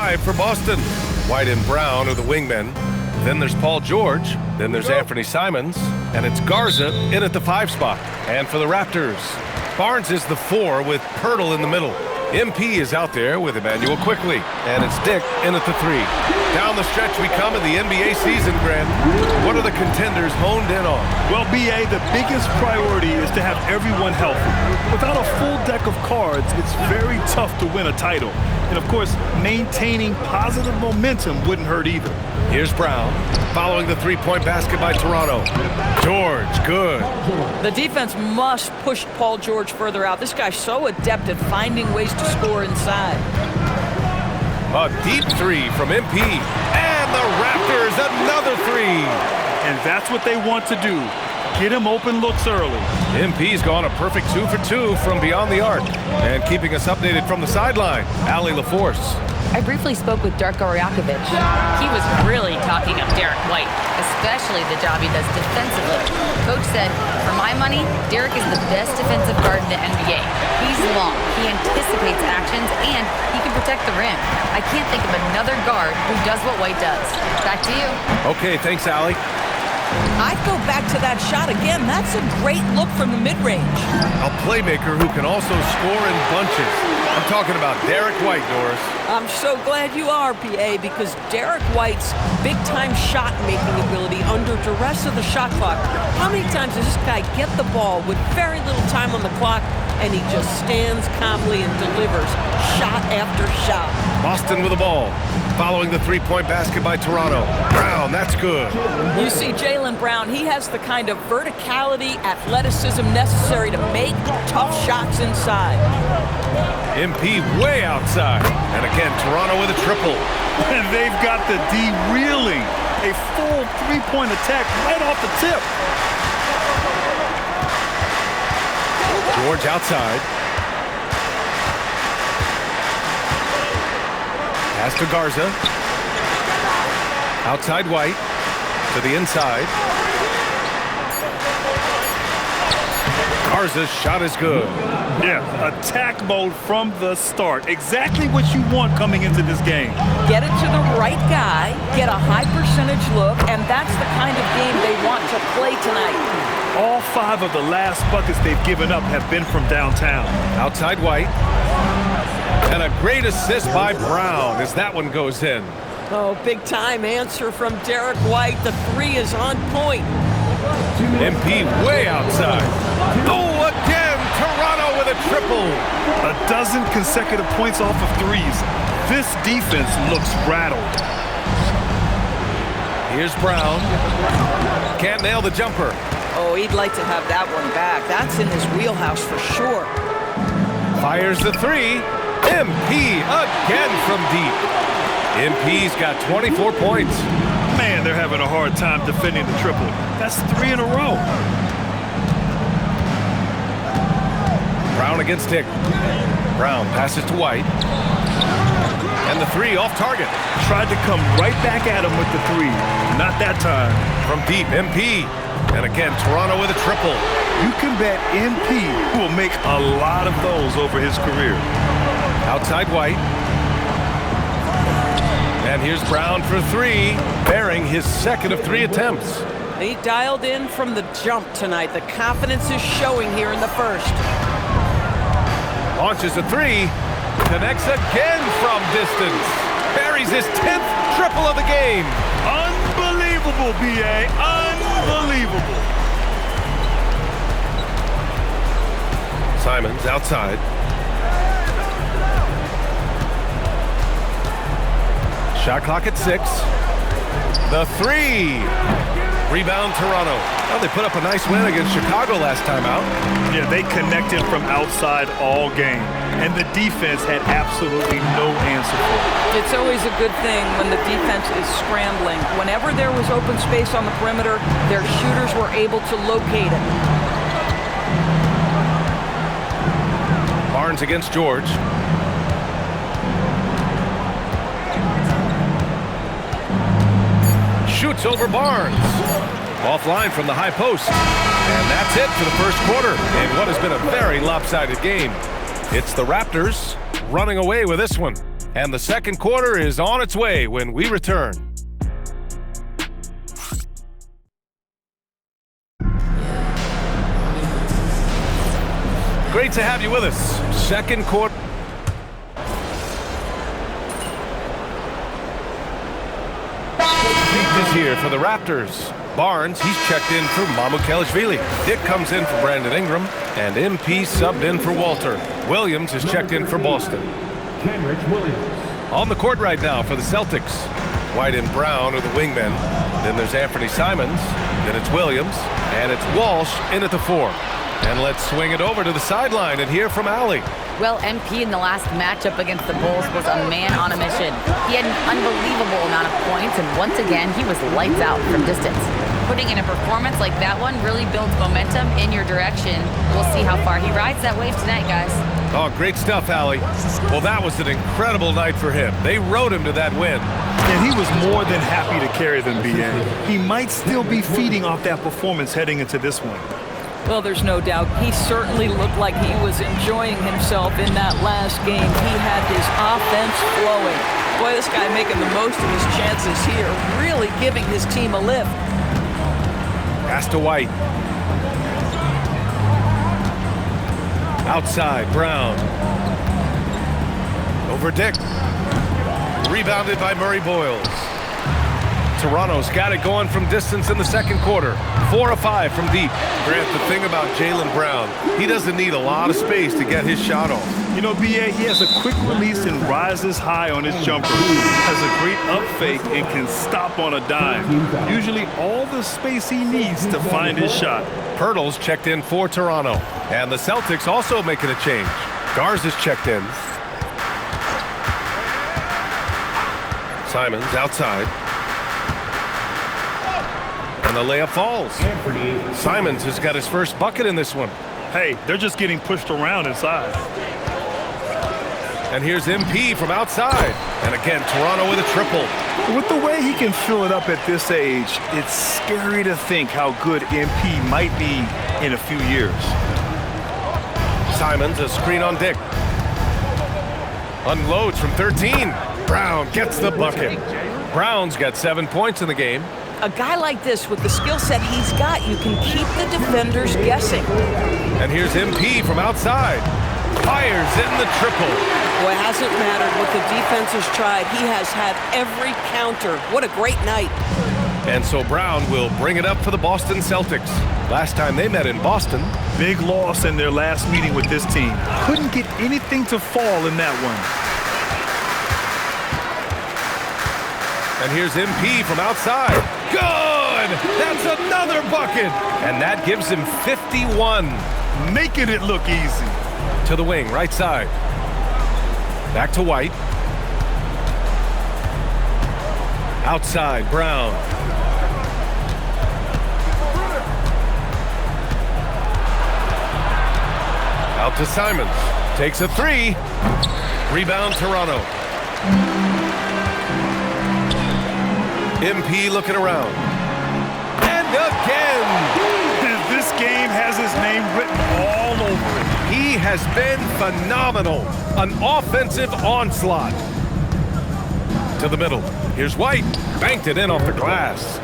5 for Boston. White and Brown are the wingmen. Then there's Paul George. Then there's Anthony Simons. And it's Garza in at the 5 spot. And for the Raptors, Barnes is the 4 with Pirtle in the middle. MP is out there with Emmanuel Quickly. And it's Dick in at the 3. Down the stretch we come in the NBA season, Grant. What are the contenders honed in on? Well, BA, the biggest priority is to have everyone healthy. Without a full deck of cards, it's very tough to win a title. And, of course, maintaining positive momentum wouldn't hurt either. Here's Brown, following the three-point basket by Toronto. George, good. The defense must push Paul George further out. This guy's so adept at finding ways to score inside. A deep 3 from MP. And the Raptors, another 3. And that's what they want to do. Get him open looks early. MP's gone a perfect 2 for 2 from beyond the arc. And keeping us updated from the sideline, Allie LaForce. I briefly spoke with Darko Rajakovic. He was really talking up Derek White, especially the job he does defensively. Coach said, for my money, Derek is the best defensive guard in the NBA. He's long, he anticipates actions, and he can protect the rim. I can't think of another guard who does what White does. Back to you. Okay, thanks, Allie. I'd go back to that shot again. That's a great look from the mid-range. A playmaker who can also score in bunches. I'm talking about Derek White, Doris. I'm so glad you are, PA, because Derek White's big-time shot-making ability under duress of the shot clock. How many times does this guy get the ball with very little time on the clock, and he just stands calmly and delivers shot after shot? Boston with the ball, following the three-point basket by Toronto. Brown, that's good. You see Jaylen Brown, he has the kind of verticality, athleticism necessary to make tough shots inside. MP way outside. And again, Toronto with a triple. And they've got the D reeling. A full three-point attack right off the tip. George outside. Pass to Garza. Outside White. To the inside. Garza's shot is good. Yeah, attack mode from the start. Exactly what you want coming into this game. Get it to the right guy, get a high percentage look, and that's the kind of game they want to play tonight. All 5 of the last buckets they've given up have been from downtown. Outside White. And a great assist by Brown as that one goes in. Oh, big time answer from Derek White. The 3 is on point. MP way outside. Oh, again, Toronto with a triple. A dozen consecutive points off of threes. This defense looks rattled. Here's Brown. Can't nail the jumper. Oh, he'd like to have that one back. That's in his wheelhouse for sure. Fires the 3. MP again from deep. MP's got 24 points. Man, they're having a hard time defending the triple. That's 3 in a row. Brown against Dick. Brown passes to White. And the 3 off target. Tried to come right back at him with the 3. Not that time. From deep, MP. And again, Toronto with a triple. You can bet MP will make a lot of those over his career. Outside White. And here's Brown for 3, bearing his second of 3 attempts. He dialed in from the jump tonight. The confidence is showing here in the first. Launches a 3, connects again from distance. Buries his 10th triple of the game. Unbelievable, BA. Unbelievable. Simons outside. Shot clock at 6. The 3. Rebound Toronto. Well, they put up a nice win against Chicago last time out. Yeah, they connected from outside all game. And the defense had absolutely no answer for it. It's always a good thing when the defense is scrambling. Whenever there was open space on the perimeter, their shooters were able to locate it. Barnes against George. Shoots over Barnes. Offline from the high post. And that's it for the first quarter in what has been a very lopsided game. It's the Raptors running away with this one. And the second quarter is on its way when we return. Great to have you with us. Second quarter. Is here for the Raptors. Barnes, he's checked in for Mamukelashvili. Dick comes in for Brandon Ingram, and MP subbed in for Walter. Williams is checked in for Boston. Kenrich Williams. On the court right now for the Celtics. White and Brown are the wingmen. Then there's Anthony Simons. Then it's Williams, and it's Walsh in at the 4. And let's swing it over to the sideline and hear from Allie. Well, MP in the last matchup against the Bulls was a man on a mission. He had an unbelievable amount of points, and once again, he was lights out from distance. Putting in a performance like that one really builds momentum in your direction. We'll see how far he rides that wave tonight, guys. Oh, great stuff, Allie. Well, that was an incredible night for him. They rode him to that win. And he was more than happy to carry them, BA. He might still be feeding off that performance heading into this one. Well, there's no doubt. He certainly looked like he was enjoying himself in that last game. He had his offense flowing. Boy, this guy making the most of his chances here, really giving his team a lift. Pass to White. Outside, Brown. Over Dick. Rebounded by Murray Boyles. Toronto's got it going from distance in the second quarter. 4 of 5 from deep. Grant, the thing about Jaylen Brown, he doesn't need a lot of space to get his shot off. You know, BA, he has a quick release and rises high on his jumper. Has a great up fake and can stop on a dime. Usually all the space he needs to find his shot. Pirtle's checked in for Toronto. And the Celtics also making a change. Garza's checked in. Simons outside. And the layup falls. Simons has got his first bucket in this one. Hey, they're just getting pushed around inside. And here's MP from outside. And again, Toronto with a triple. With the way he can fill it up at this age, it's scary to think how good MP might be in a few years. Simons, a screen on Dick. Unloads from 13. Brown gets the bucket. Brown's got 7 points in the game. A guy like this, with the skill set he's got, you can keep the defenders guessing. And here's MP from outside. Fires in the triple. Boy, it hasn't mattered what the defense has tried. He has had every counter. What a great night. And so Brown will bring it up for the Boston Celtics. Last time they met in Boston. Big loss in their last meeting with this team. Couldn't get anything to fall in that one. And here's MP from outside. Good! That's another bucket! And that gives him 51. Making it look easy. To the wing, right side. Back to White. Outside, Brown. Out to Simons. Takes a 3. Rebound, Toronto. MP looking around. And again! This game has his name written all over it. He has been phenomenal. An offensive onslaught. To the middle. Here's White. Banked it in off the glass.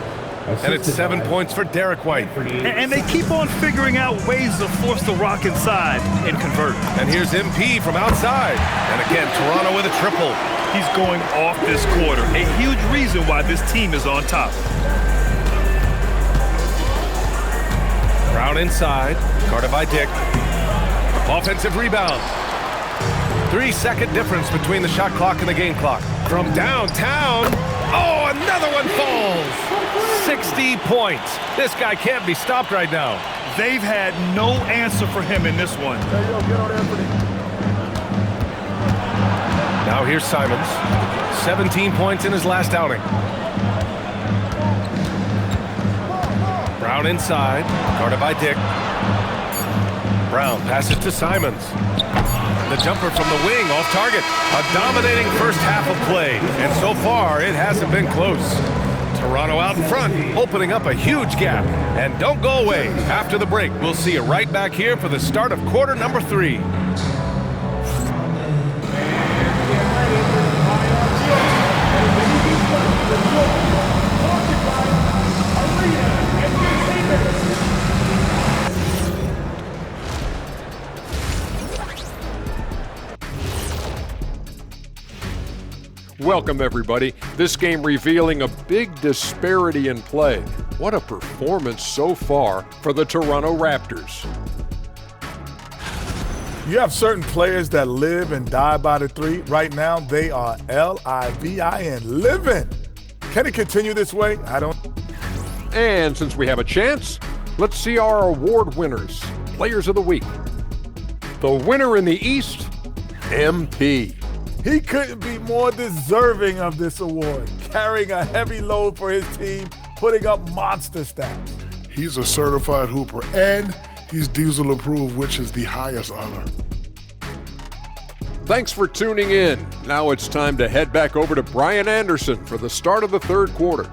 And it's 7 points for Derek White. And they keep on figuring out ways to force the rock inside and convert. And here's MP from outside. And again, Toronto with a triple. He's going off this quarter. A huge reason why this team is on top. Brown inside. Guarded by Dick. Offensive rebound. 3-second difference between the shot clock and the game clock. From downtown. Oh, another one falls. 60 points. This guy can't be stopped right now. They've had no answer for him in this one. Now here's Simons. 17 points in his last outing. Brown inside. Guarded by Dick. Brown passes to Simons. The jumper from the wing off target. A dominating first half of play. And so far, it hasn't been close. Toronto out in front, opening up a huge gap. And don't go away. After the break, we'll see you right back here for the start of quarter number 3. Welcome, everybody. This game revealing a big disparity in play. What a performance so far for the Toronto Raptors. You have certain players that live and die by the three. Right now, they are L-I-V-I-N, living. Can it continue this way? I don't. And since we have a chance, let's see our award winners, Players of the Week. The winner in the East, MP. He couldn't be more deserving of this award, carrying a heavy load for his team, putting up monster stats. He's a certified hooper, and he's Diesel approved, which is the highest honor. Thanks for tuning in. Now it's time to head back over to Brian Anderson for the start of the third quarter.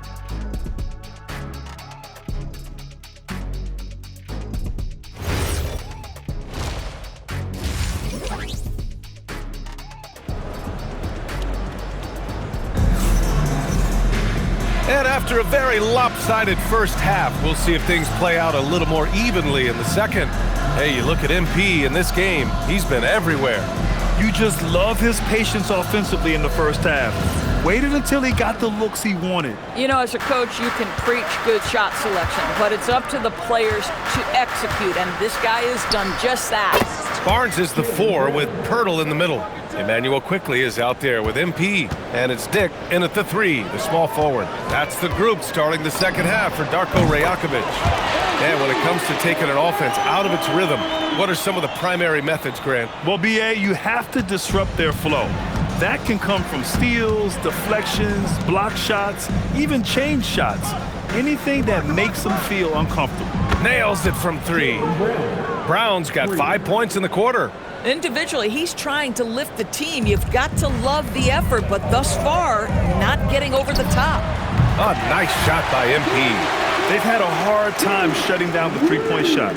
And after a very lopsided first half, we'll see if things play out a little more evenly in the second. Hey, you look at MP in this game, he's been everywhere. You just love his patience offensively in the first half. Waited until he got the looks he wanted. You know, as a coach, you can preach good shot selection, but it's up to the players to execute, and this guy has done just that. Barnes is the 4 with Pirtle in the middle. Emmanuel quickly is out there with MP, and it's Dick in at the 3, the small forward. That's the group starting the second half for Darko Rajakovic. And when it comes to taking an offense out of its rhythm, what are some of the primary methods, Grant? Well, BA, you have to disrupt their flow. That can come from steals, deflections, block shots, even change shots. Anything that makes them feel uncomfortable. Nails it from 3. Brown's got 5 points in the quarter. Individually, he's trying to lift the team. You've got to love the effort, but thus far, not getting over the top. A nice shot by MP. They've had a hard time shutting down the three-point shot.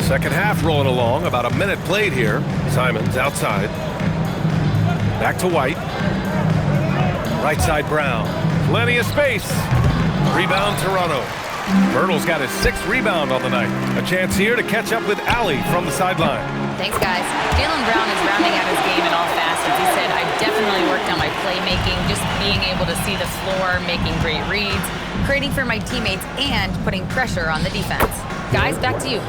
Second half rolling along, about a minute played here. Simons outside. Back to White. Right side Brown. Plenty of space. Rebound Toronto. Pirtle's got his 6th rebound on the night. A chance here to catch up with Allie from the sideline. Thanks, guys. Jaylen Brown is rounding out his game in all facets. He said, I've definitely worked on my playmaking, just being able to see the floor, making great reads, creating for my teammates, and putting pressure on the defense. Guys, back to you.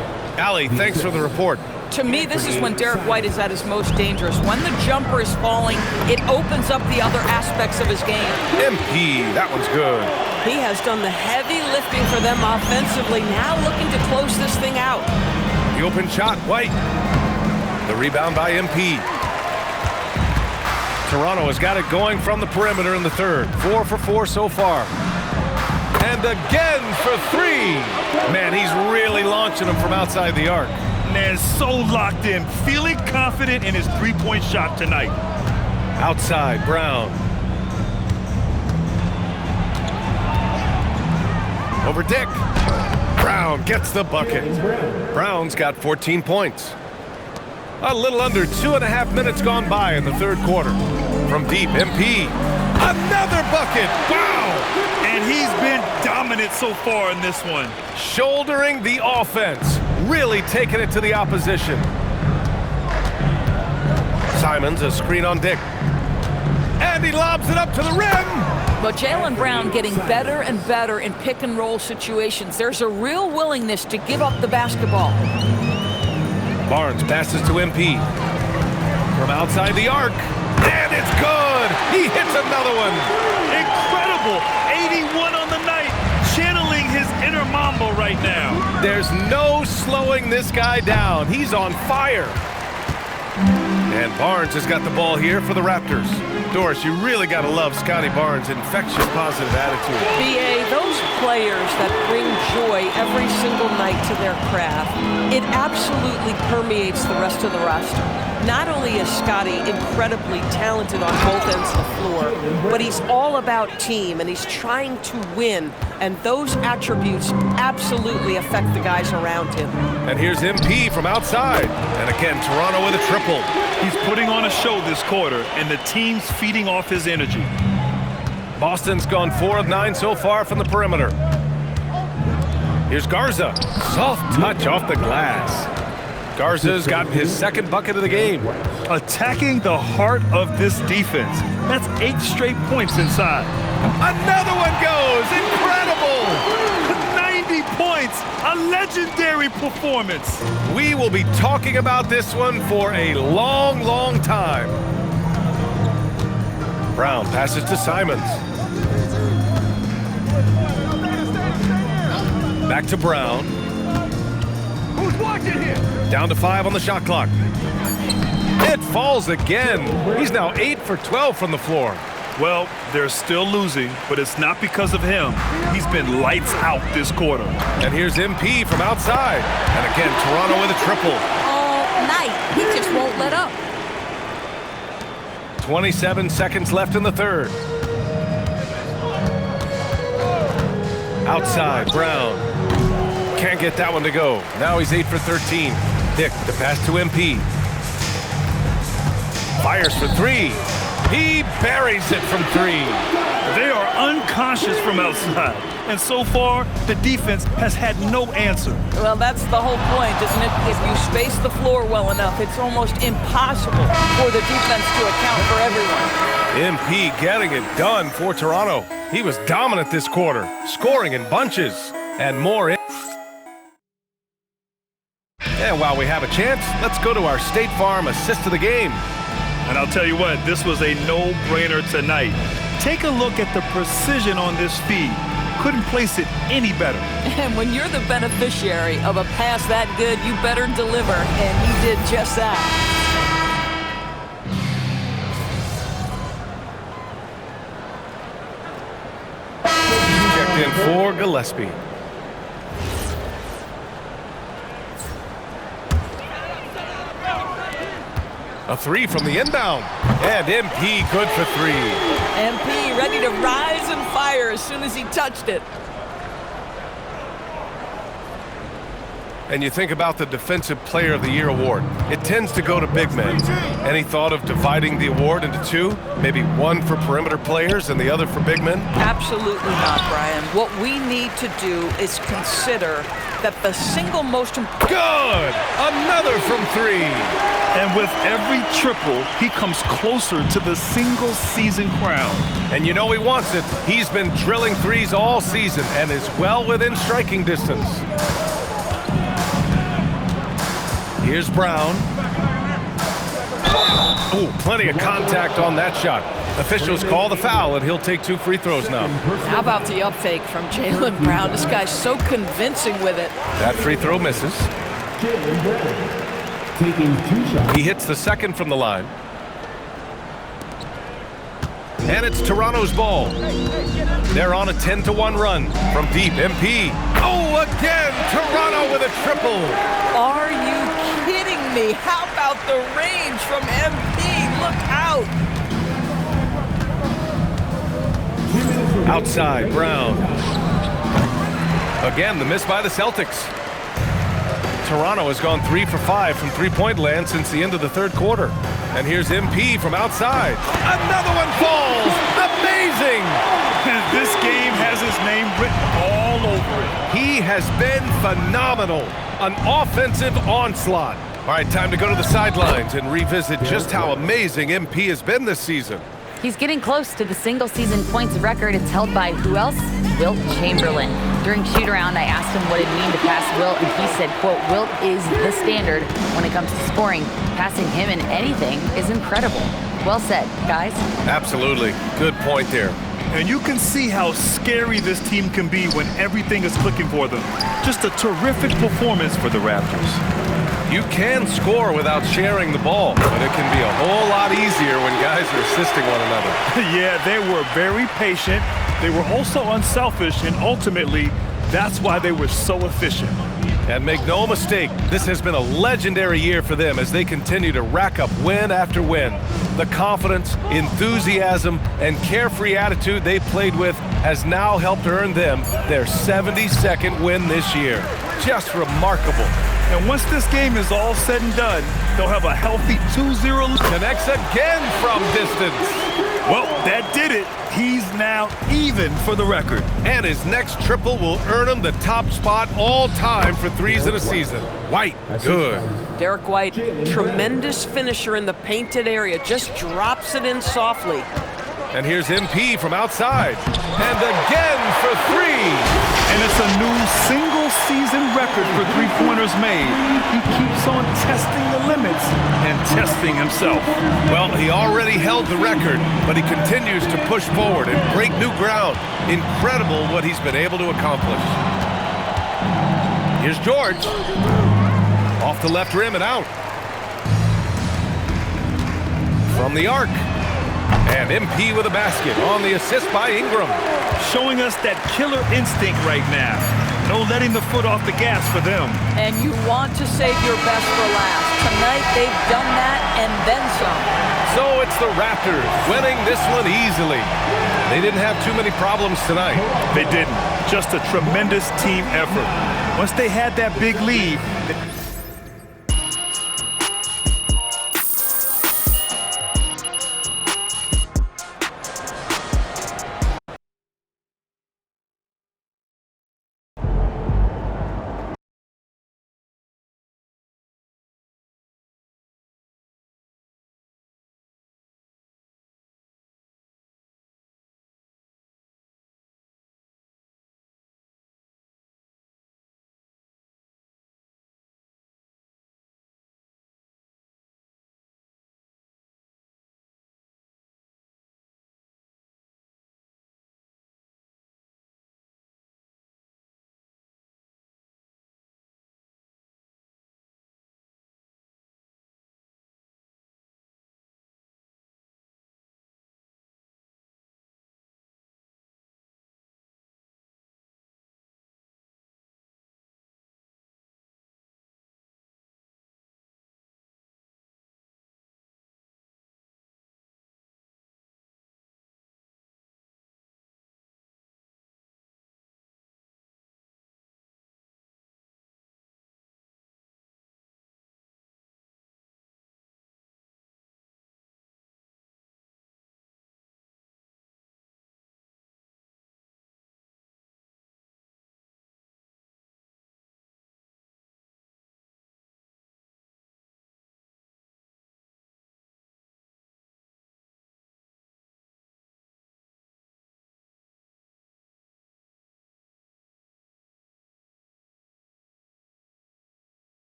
Allie, thanks for the report. To me, this is when Derek White is at his most dangerous. When the jumper is falling, it opens up the other aspects of his game. MP, that one's good. He has done the heavy lifting for them offensively, now looking to close this thing out. The open shot, White. The rebound by MP. Toronto has got it going from the perimeter in the third. 4 for 4 so far. And again for 3. Man, he's really launching them from outside the arc. Man, so locked in, feeling confident in his three-point shot tonight. Outside, Brown. Over Dick. Brown gets the bucket. Brown's got 14 points. A little under 2.5 minutes gone by in the third quarter. From deep, MP. Another bucket. Wow! And he's been dominant so far in this one. Shouldering the offense. Really taking it to the opposition. Simons, a screen on Dick. And he lobs it up to the rim. But Jaylen Brown getting better and better in pick-and-roll situations. There's a real willingness to give up the basketball. Barnes passes to MP. From outside the arc. And it's good. He hits another one. Incredible. 81 on the night. Channeling his inner Mamba right now. There's no slowing this guy down. He's on fire. And Barnes has got the ball here for the Raptors. Doris, you really got to love Scotty Barnes' infectious positive attitude. BA, those players that bring joy every single night to their craft, it absolutely permeates the rest of the roster. Not only is Scotty incredibly talented on both ends of the floor, but he's all about team, and he's trying to win, and those attributes absolutely affect the guys around him. And here's MP from outside. And again, Toronto with a triple. He's putting on a show this quarter, and the team's feeding off his energy. Boston's gone 4 of 9 so far from the perimeter. Here's Garza. Soft touch off the glass. Garza's got his 2nd bucket of the game. attacking the heart of this defense. That's 8 straight points inside. Another one goes. Incredible. 90 points. A legendary performance. We will be talking about this one for a long, long time. Brown passes to Simons. Back to Brown. Who's watching here? Down to 5 on the shot clock. It falls again. He's now 8 for 12 from the floor. Well, they're still losing, but it's not because of him. He's been lights out this quarter. And here's MP from outside. And again, Toronto with a triple. All night. He just won't let up. 27 seconds left in the third. Outside, Brown. Can't get that one to go. Now he's 8 for 13. Dick, the pass to MP. Fires for 3. He buries it from 3. They are unconscious from outside. And so far, the defense has had no answer. Well, that's the whole point, isn't it? If you space the floor well enough, it's almost impossible for the defense to account for everyone. MP getting it done for Toronto. He was dominant this quarter, scoring in bunches and more. And while we have a chance, let's go to our State Farm assist of the game. And I'll tell you what, this was a no-brainer tonight. Take a look at the precision on this feed. Couldn't place it any better. And when you're the beneficiary of a pass that good, you better deliver, and he did just that. Checked in for Gillespie. A 3 from the inbound. And MP good for 3. MP ready to rise and fire as soon as he touched it. And you think about the Defensive Player of the Year award. It tends to go to big men. Any thought of dividing the award into 2? Maybe one for perimeter players and the other for big men? Absolutely not, Brian. What we need to do is consider that the single most important... Good! Another from 3. And with every triple, he comes closer to the single-season crown. And you know he wants it. He's been drilling 3s all season and is well within striking distance. Here's Brown. Oh, plenty of contact on that shot. Officials call the foul, and he'll take 2 free throws now. How about the up fake from Jaylen Brown? This guy's so convincing with it. That free throw misses. Taking 2 shots. He hits the second from the line. And it's Toronto's ball. They're on a 10-1 run from deep. MP. Oh, again, Toronto with a triple. Are you kidding me? How about the range from MP? Look out. Outside, Brown. Again, the miss by the Celtics. Toronto has gone 3 for 5 from three-point land since the end of the third quarter. And here's MP from outside. Another one falls. Amazing. And this game has his name written all over it. He has been phenomenal. An offensive onslaught. All right, time to go to the sidelines and revisit just how amazing MP has been this season. He's getting close to the single-season points record. It's held by who else? Wilt Chamberlain. During shoot-around, I asked him what it mean to pass Wilt, and he said, quote, Wilt is the standard when it comes to scoring. Passing him in anything is incredible. Well said, guys. Absolutely. Good point there. And you can see how scary this team can be when everything is clicking for them. Just a terrific performance for the Raptors. You can score without sharing the ball, but it can be a whole lot easier when guys are assisting one another. Yeah, they were very patient. They were also unselfish, and ultimately, that's why they were so efficient. And make no mistake, this has been a legendary year for them as they continue to rack up win after win. The confidence, enthusiasm, and carefree attitude they played with has now helped earn them their 72nd win this year. Just remarkable. And once this game is all said and done, they'll have a healthy 2-0. Connects again from distance. Well, that did it. He's now even for the record. And his next triple will earn him the top spot all time for 3s in a season. White, good. Derek White, tremendous finisher in the painted area, just drops it in softly. And here's MP from outside. And again for three. And it's a new single-season record for three-pointers made. He keeps on testing the limits and testing himself. Well, he already held the record, but he continues to push forward and break new ground. Incredible what he's been able to accomplish. Here's George. Off the left rim and out. From the arc. And MP with a basket on the assist by Ingram. Showing us that killer instinct right now. No letting the foot off the gas for them. And you want to save your best for last. Tonight they've done that and then some. So it's the Raptors winning this one easily. They didn't have too many problems tonight. They didn't. Just a tremendous team effort. Once they had that big lead,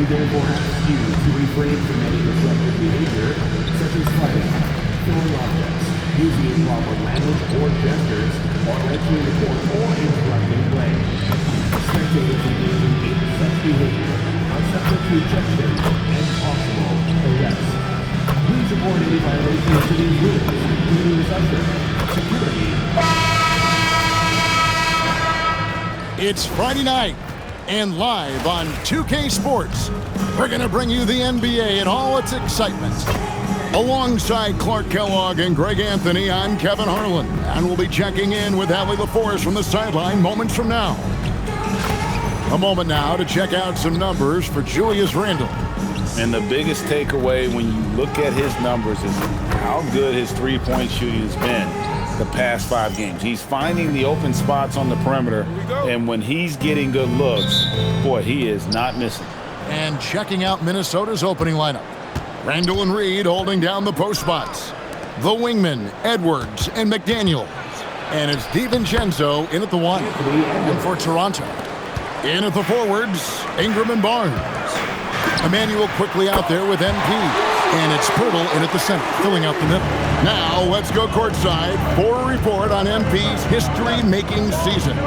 therefore ask you to refrain from any disruptive behavior, such as fighting, throwing objects, using improper language or gestures, or entering the court or interrupting play. Spectators engaging in such behavior are subject to ejection and possible arrest. Please report any violations to these rules, including this usher, security. It's Friday night, and live on 2K Sports, we're going to bring you the NBA and all its excitement. Alongside Clark Kellogg and Greg Anthony, I'm Kevin Harlan, and we'll be checking in with Allie LaForest from the sideline moments from now. A moment now to check out some numbers for Julius Randle. And the biggest takeaway when you look at his numbers is how good his three-point shooting has been the past 5 games. He's finding the open spots on the perimeter, and when he's getting good looks, boy, he is not missing. And checking out Minnesota's opening lineup. Randall and Reed holding down the post spots. The wingmen, Edwards and McDaniel. And it's DiVincenzo in at the 1. And for Toronto, in at the forwards, Ingram and Barnes. Emmanuel quickly out there with MP. And it's Pirtle in at the center, filling out the middle. Now, let's go courtside for a report on MP's history-making season.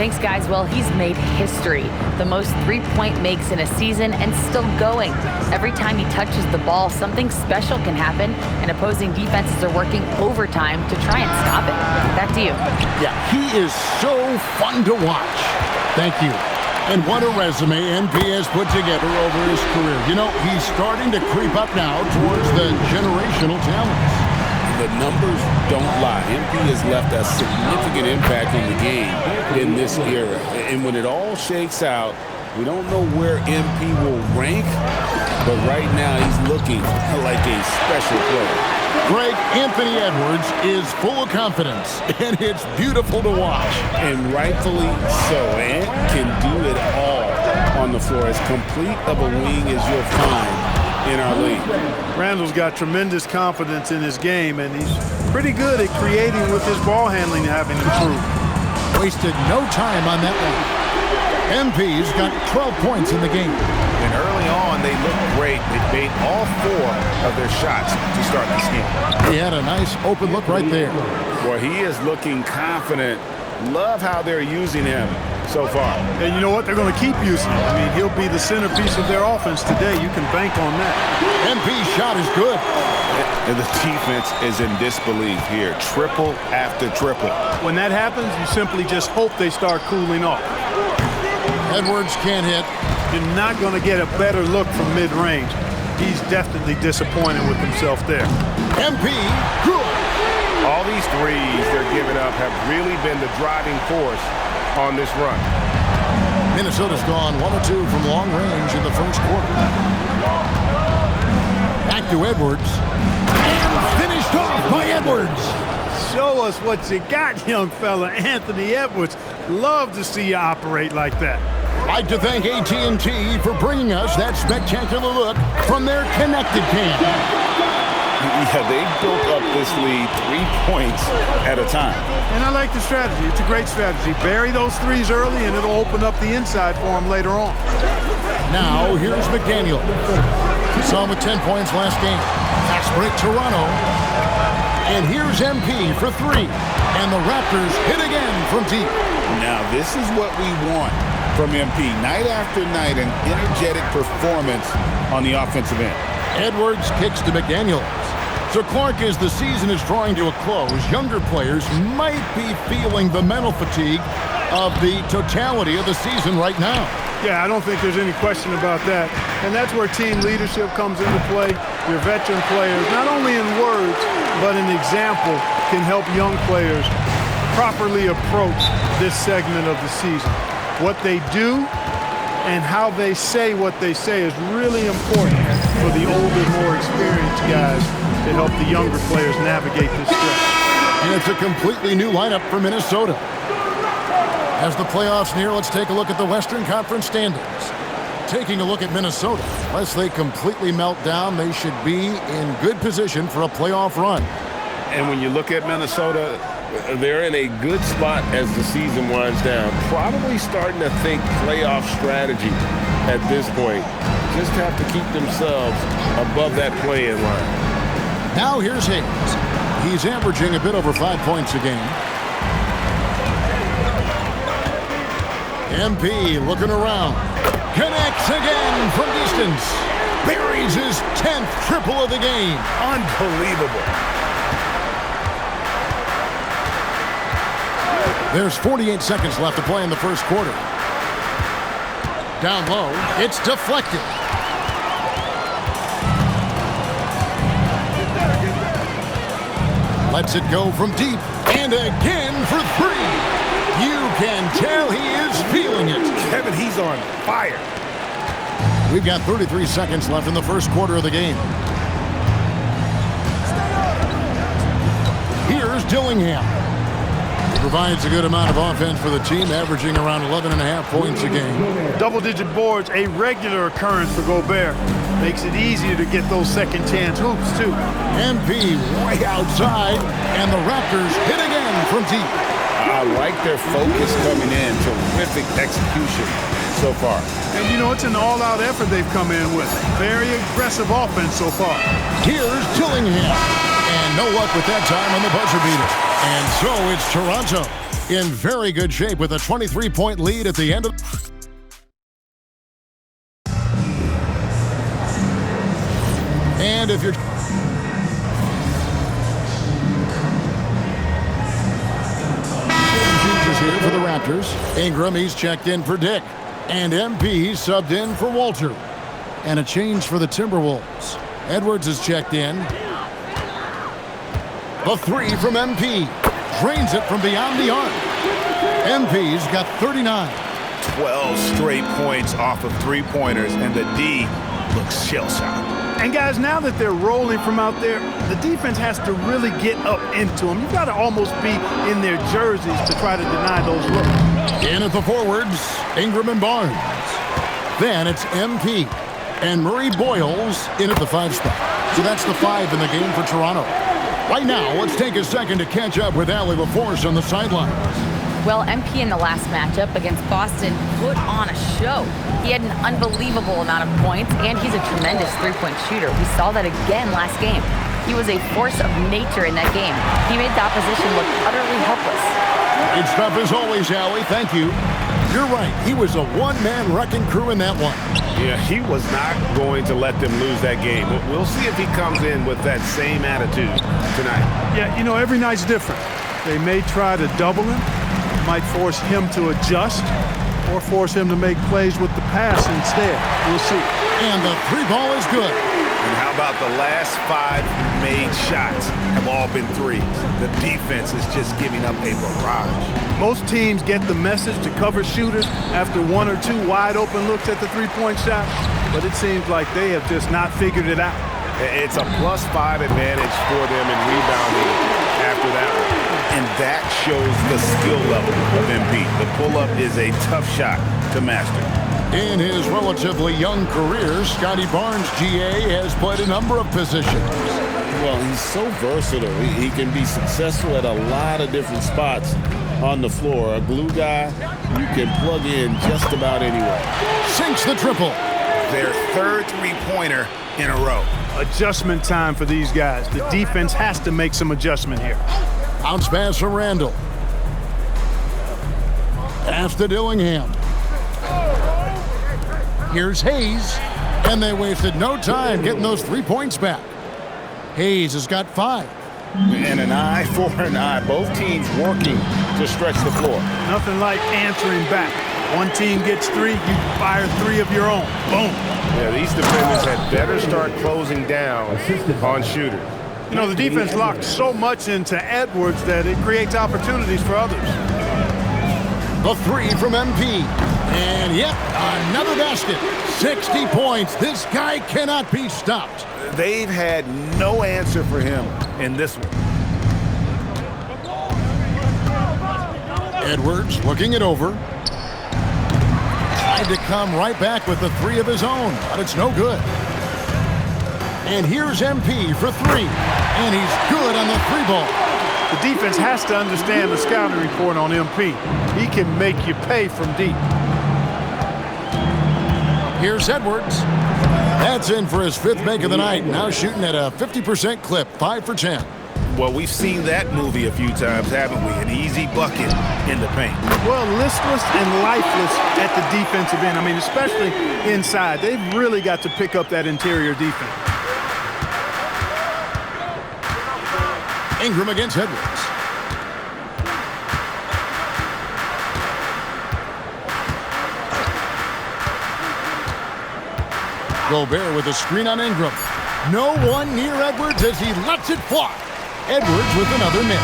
Thanks, guys. Well, he's made history. The most three-point makes in a season and still going. Every time he touches the ball, something special can happen, and opposing defenses are working overtime to try and stop it. Back to you. Yeah, he is so fun to watch. Thank you. And what a resume MP has put together over his career. You know, he's starting to creep up now towards the generational talents. The numbers don't lie. MP has left a significant impact on the game in this era. And when it all shakes out, we don't know where MP will rank, but right now he's looking like a special player. Greg, Anthony Edwards is full of confidence, and it's beautiful to watch. And rightfully so. Ant can do it all on the floor. As complete of a wing as you'll find in our league. Randall's got tremendous confidence in his game, and he's pretty good at creating with his ball handling having improved. Wasted no time on that one. MP's got 12 points in the game. And early on, they looked great. They made all 4 of their shots to start this game. He had a nice open look right there. Boy, he is looking confident. Love how they're using him so far. And you know what? They're going to keep using him. I mean, he'll be the centerpiece of their offense today. You can bank on that. MP's shot is good. And the defense is in disbelief here. Triple after triple. When that happens, you simply just hope they start cooling off. Edwards can't hit. You're not going to get a better look from mid-range. He's definitely disappointed with himself there. MP, good. All these threes they're giving up have really been the driving force on this run. Minnesota's gone 1 of 2 from long range in the first quarter. Back to Edwards. And finished off by Edwards. Show us what you got, young fella. Anthony Edwards. Love to see you operate like that. I'd like to thank AT&T for bringing us that spectacular look from their connected cam. Yeah, they built up this lead 3 points at a time. And I like the strategy. It's a great strategy. Bury those threes early, and it'll open up the inside for them later on. Now, here's McDaniel. We saw him with 10 points last game. Fast break Toronto. And here's MP for 3. And the Raptors hit again from deep. Now, this is what we want from MP. Night after night, an energetic performance on the offensive end. Edwards kicks to McDaniel. So, Clark, as the season is drawing to a close, younger players might be feeling the mental fatigue of the totality of the season right now. Yeah, I don't think there's any question about that. And that's where team leadership comes into play. Your veteran players, not only in words, but an example, can help young players properly approach this segment of the season. What they do and how they say what they say is really important for the older, more experienced guys to help the younger players navigate this stretch. And it's a completely new lineup for Minnesota. As the playoffs near, let's take a look at the Western Conference standings. Taking a look at Minnesota, unless they completely melt down, they should be in good position for a playoff run. And when you look at Minnesota, they're in a good spot as the season winds down. Probably starting to think playoff strategy at this point. just have to keep themselves above that play-in line. Now here's Hayes. He's averaging a bit over 5 points a game. MP looking around. Connects again from distance. Buries his 10th triple of the game. Unbelievable. There's 48 seconds left to play in the first quarter. Down low, it's deflected. Lets it go from deep, and again for three. You can tell he is feeling it. Kevin, he's on fire. We've got 33 seconds left in the first quarter of the game. Here's Dillingham. He provides a good amount of offense for the team, averaging around 11.5 points a game. Double-digit boards, a regular occurrence for Gobert. Makes it easier to get those second chance hoops, too. MP way outside, and the Raptors hit again from deep. I like their focus coming in. Terrific execution so far. And, you know, it's an all-out effort they've come in with. Very aggressive offense so far. Here's Dillingham. And no luck with that time on the buzzer beater. And so it's Toronto in very good shape with a 23-point lead at the end of... And if you're... Changes here for the Raptors. Ingram, he's checked in for Dick. And MP subbed in for Walter. And a change for the Timberwolves. Edwards is checked in. The three from MP. Drains it from beyond the arc. MP's got 39. 12 straight points off of three-pointers, and the D looks shell-shocked. And guys, now that they're rolling from out there, the defense has to really get up into them. You've got to almost be in their jerseys to try to deny those looks. In at the forwards, Ingram and Barnes. Then it's MP. And Murray Boyles in at the 5 spot. So that's the 5 in the game for Toronto. Right now, let's take a second to catch up with Allie LaForce on the sidelines. Well, MP in the last matchup against Boston put on a show. He had an unbelievable amount of points, and he's a tremendous three-point shooter. We saw that again last game. He was a force of nature in that game. He made the opposition look utterly helpless. Good stuff as always, Allie. Thank you. You're right. He was a one-man wrecking crew in that one. Yeah, he was not going to let them lose that game. We'll see if he comes in with that same attitude tonight. Yeah, you know, every night's different. They may try to double him, might force him to adjust, or force him to make plays with the pass instead. We'll see. And the three ball is good. And how about the last 5 made shots have all been threes? The defense is just giving up a barrage. Most teams get the message to cover shooters after 1 or 2 wide open looks at the three-point shot, but it seems like they have just not figured it out. It's a +5 advantage for them in rebounding after that one. And that shows the skill level of MP. The pull-up is a tough shot to master. In his relatively young career, Scotty Barnes, GA, has played a number of positions. Well, he's so versatile. He can be successful at a lot of different spots on the floor. A glue guy, you can plug in just about anywhere. Sinks the triple. Their 3rd three-pointer in a row. Adjustment time for these guys. The defense has to make some adjustment here. Bounce pass from Randall. Pass to Dillingham. Here's Hayes. And they wasted no time getting those 3 points back. Hayes has got 5. And an eye for an eye. Both teams working to stretch the floor. Nothing like answering back. One team gets 3, you fire 3 of your own. Boom. Yeah, these defenders had better start closing down on shooters. You know, the defense locked so much into Edwards that it creates opportunities for others. The 3 from MP. And yep, another basket. 60 points. This guy cannot be stopped. They've had no answer for him in this one. Edwards looking it over. Tried to come right back with the 3 of his own, but it's no good. And here's MP for 3. And he's good on the 3 ball. The defense has to understand the scouting report on MP. He can make you pay from deep. Here's Edwards. That's in for his 5th make of the night. Now shooting at a 50% clip, 5 for 10. Well, we've seen that movie a few times, haven't we? An easy bucket in the paint. Well, listless and lifeless at the defensive end. I mean, especially inside. They've really got to pick up that interior defense. Ingram against Edwards. Gobert with a screen on Ingram. No one near Edwards as he lets it fly. Edwards with another miss.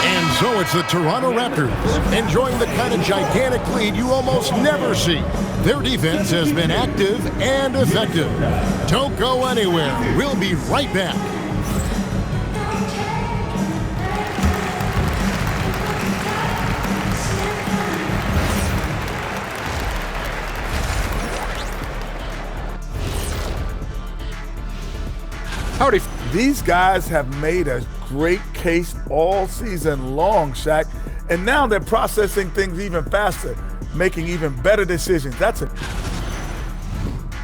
And so it's the Toronto Raptors enjoying the kind of gigantic lead you almost never see. Their defense has been active and effective. Don't go anywhere. We'll be right back. Howdy. These guys have made a great case all season long, Shaq. And now they're processing things even faster, making even better decisions. That's it.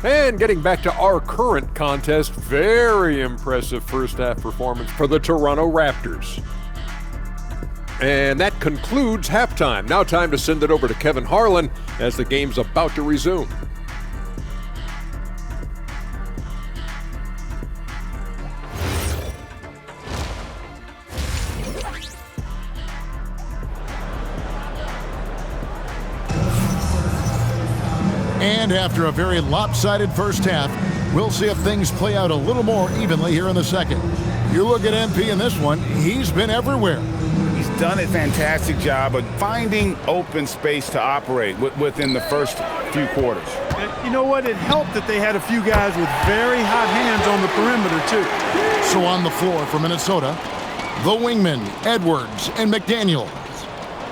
And getting back to our current contest, very impressive first half performance for the Toronto Raptors. And that concludes halftime. Now time to send it over to Kevin Harlan as the game's about to resume. And after a very lopsided first half, we'll see if things play out a little more evenly here in the second. You look at MP in this one, he's been everywhere. He's done a fantastic job of finding open space to operate within the first few quarters. You know what? It helped that they had a few guys with very hot hands on the perimeter, too. So on the floor for Minnesota, the wingmen, Edwards and McDaniels.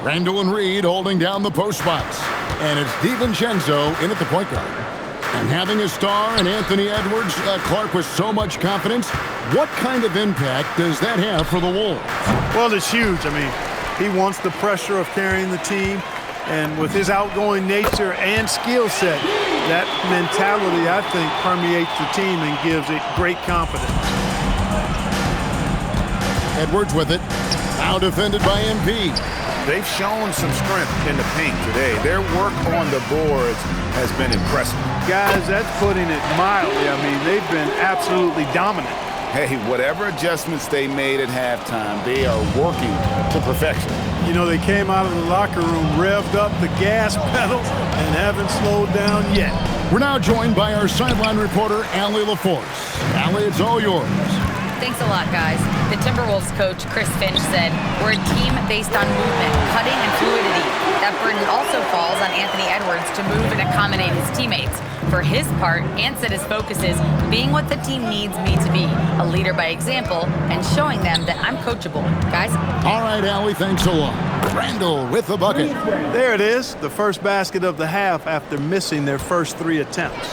Randall and Reed holding down the post spots. And it's DiVincenzo in at the point guard. And having a star in Anthony Edwards, Clark with so much confidence, what kind of impact does that have for the Wolves? Well, it's huge. I mean, he wants the pressure of carrying the team. And with his outgoing nature and skill set, that mentality, I think, permeates the team and gives it great confidence. Edwards with it. Now defended by MP. They've shown some strength in the paint today. Their work on the boards has been impressive. Guys, that's putting it mildly. I mean, they've been absolutely dominant. Hey, whatever adjustments they made at halftime, they are working to perfection. You know, they came out of the locker room, revved up the gas pedal, and haven't slowed down yet. We're now joined by our sideline reporter, Allie LaForce. Allie, it's all yours. Thanks a lot, guys. The Timberwolves coach, Chris Finch, said, "We're a team based on movement, cutting, and fluidity. That burden also falls on Anthony Edwards to move and accommodate his teammates. For his part, Ant said his focus is being what the team needs me to be, a leader by example, and showing them that I'm coachable." Guys? All right, Allie, thanks a lot. Randall with the bucket. There it is, the first basket of the half after missing their first 3 attempts.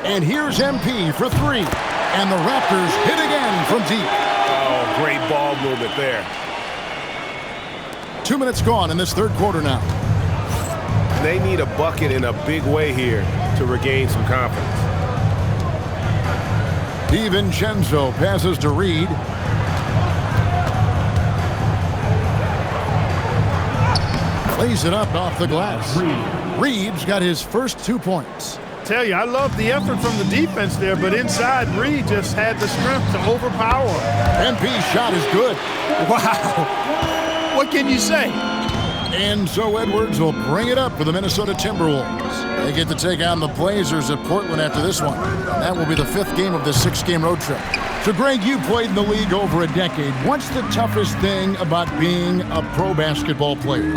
And here's MP for 3. And the Raptors hit again from deep. Oh, great ball movement there. 2 minutes gone in this third quarter now. They need a bucket in a big way here to regain some confidence. DiVincenzo passes to Reed. Plays it up off the glass. Reed's got his first 2 points. Tell you, I love the effort from the defense there, but inside, Reed just had the strength to overpower him. MP's shot is good. Wow. What can you say? And so Edwards will bring it up for the Minnesota Timberwolves. They get to take on the Blazers at Portland after this one. That will be the 5th game of this 6-game road trip. So, Greg, you played in the league over a decade. What's the toughest thing about being a pro basketball player?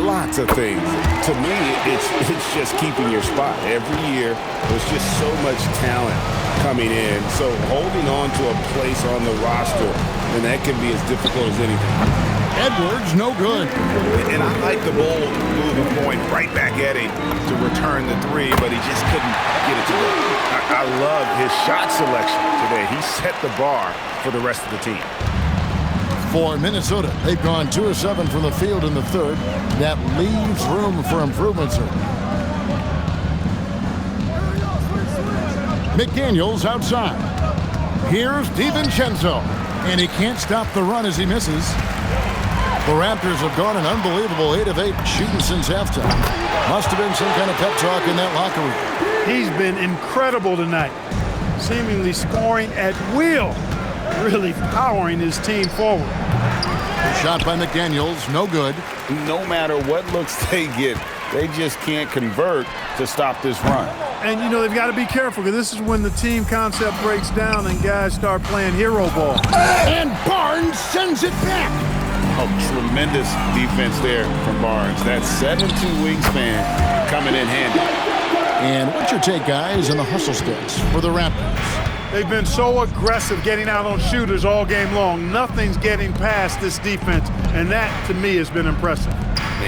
Lots of things. To me, it's just keeping your spot. Every year, there's just so much talent coming in. So holding on to a place on the roster, and that can be as difficult as anything. Edwards, no good. And I like the bold move of going right back at him to return the 3, but he just couldn't get it to go. I love his shot selection today. He set the bar for the rest of the team. For Minnesota, they've gone 2 of 7 from the field in the third. That leaves room for improvement, sir. McDaniels outside. Here's DiVincenzo, and he can't stop the run as he misses. The Raptors have gone an unbelievable 8 of 8 shooting since halftime. Must have been some kind of pep talk in that locker room. He's been incredible tonight, seemingly scoring at will, really powering his team forward. The shot by McDaniels, no good. No matter what looks they get, they just can't convert to stop this run. And, you know, they've got to be careful because this is when the team concept breaks down and guys start playing hero ball. And Barnes sends it back. Oh, tremendous defense there from Barnes. That 7'2" wingspan coming in handy. And what's your take, guys, on the hustle stats for the Raptors? They've been so aggressive getting out on shooters all game long. Nothing's getting past this defense, and that, to me, has been impressive.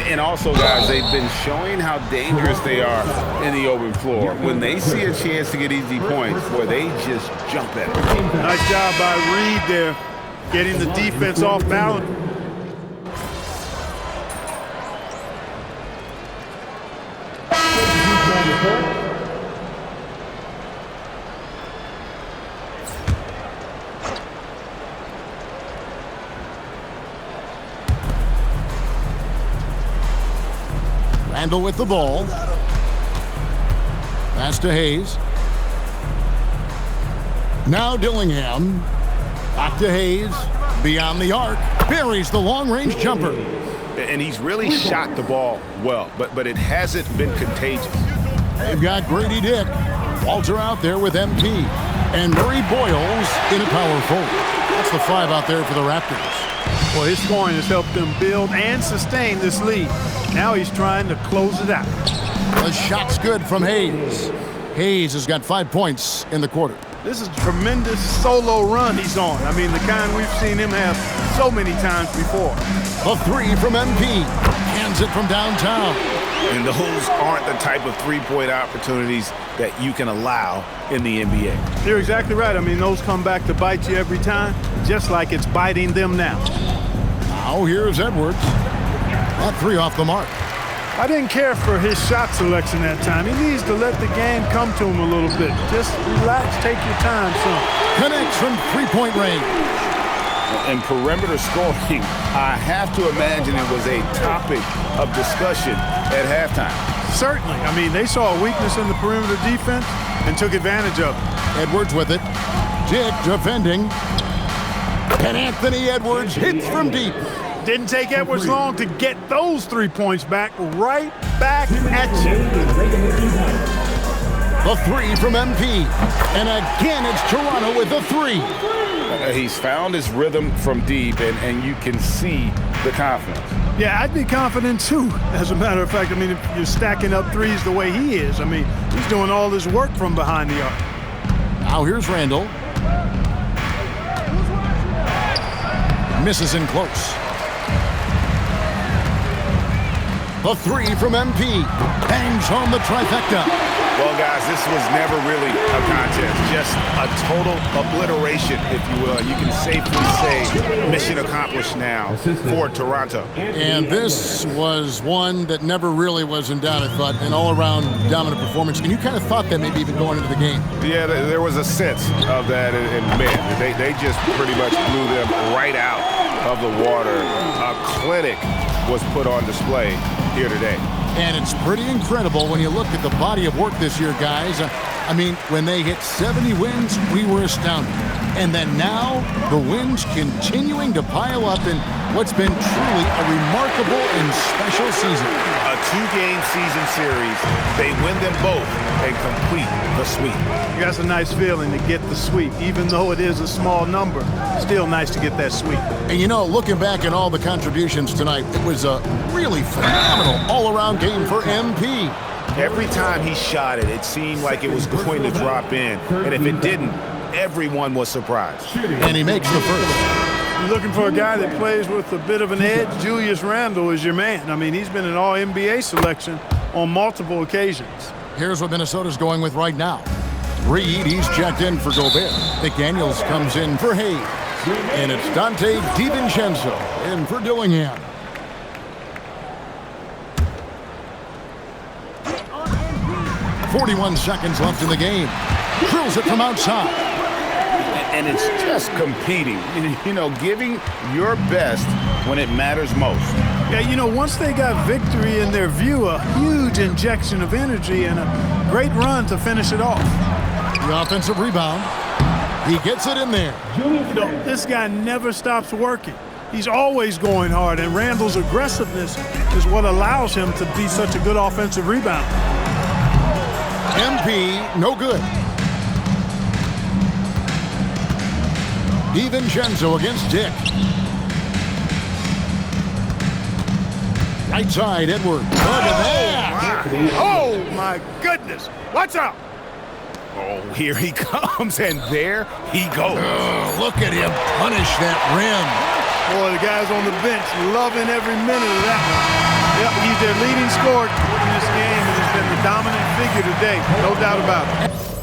And also, guys, they've been showing how dangerous they are in the open floor. When they see a chance to get easy points, boy, they just jump at it. Nice job by Reed there, getting the defense off balance. Randall with the ball. Pass to Hayes. Now Dillingham. Back to Hayes. Beyond the arc. Buries the long-range jumper. And he's really shot the ball well, but it hasn't been contagious. They've got Grady Dick. Walter out there with MP. And Murray Boyles in a power forward. That's the 5 out there for the Raptors. Well, his scoring has helped them build and sustain this lead. Now he's trying to close it out. The shot's good from Hayes. Hayes has got 5 points in the quarter. This is a tremendous solo run he's on. I mean, the kind we've seen him have so many times before. The 3 from MP. Hands it from downtown. And those aren't the type of three-point opportunities that you can allow in the NBA. You're exactly right. I mean, those come back to bite you every time, just like it's biting them now. Now here's Edwards. That 3 off the mark. I didn't care for his shot selection that time. He needs to let the game come to him a little bit. Just relax, take your time, son. Connects from three-point range. And perimeter scoring, I have to imagine it was a topic of discussion at halftime. Certainly. I mean, they saw a weakness in the perimeter defense and took advantage of it. Edwards with it. Dick defending. And Anthony Edwards hits from deep. Didn't take Edwards long to get those 3 points back. Right back at you. The 3 from MP. And again, it's Toronto with the 3. He's found his rhythm from deep, and you can see the confidence. Yeah, I'd be confident too, as a matter of fact. I mean, if you're stacking up threes the way he is, I mean, he's doing all this work from behind the arc. Now here's Randall. Misses in close. The 3 from MP. Bangs home the trifecta. Well, guys, this was never really a contest, just a total obliteration, if you will. You can safely say mission accomplished now for Toronto. And this was one that never really was in doubt, I thought, an all-around dominant performance. And you kind of thought that maybe even going into the game. Yeah, there was a sense of that, and man, they just pretty much blew them right out of the water. A clinic was put on display here today. And it's pretty incredible when you look at the body of work this year, guys. I mean, when they hit 70 wins, we were astounded. And then now, the wins continuing to pile up in what's been truly a remarkable and special season. A 2-game season series. They win them both and complete the sweep. That's a nice feeling to get the sweep. Even though it is a small number, still nice to get that sweep. And you know, looking back at all the contributions tonight, it was a really phenomenal all-around game for MP. Every time he shot it, it seemed like it was going to drop in. And if it didn't, everyone was surprised. And he makes the first. You're looking for a guy that plays with a bit of an edge. Julius Randle is your man. I mean, he's been an all-NBA selection on multiple occasions. Here's what Minnesota's going with right now. Reed, he's checked in for Gobert. McDaniels comes in for Hayes. And it's Dante DiVincenzo in for Dillingham. .41 seconds left in the game. Drills it from outside. And it's just competing, you know, giving your best when it matters most. Yeah, you know, once they got victory in their view, a huge injection of energy and a great run to finish it off. The offensive rebound. He gets it in there. You know, this guy never stops working. He's always going hard, and Randall's aggressiveness is what allows him to be such a good offensive rebounder. MP, no good. DiVincenzo against Dick. Right side, Edwards. Look at that. Oh, my goodness. Watch out. Oh, here he comes, and there he goes. Look at him punish that rim. Boy, the guys on the bench loving every minute of that one. Yep, he's their leading scorer in this game and has been the dominant figure today. No doubt about it.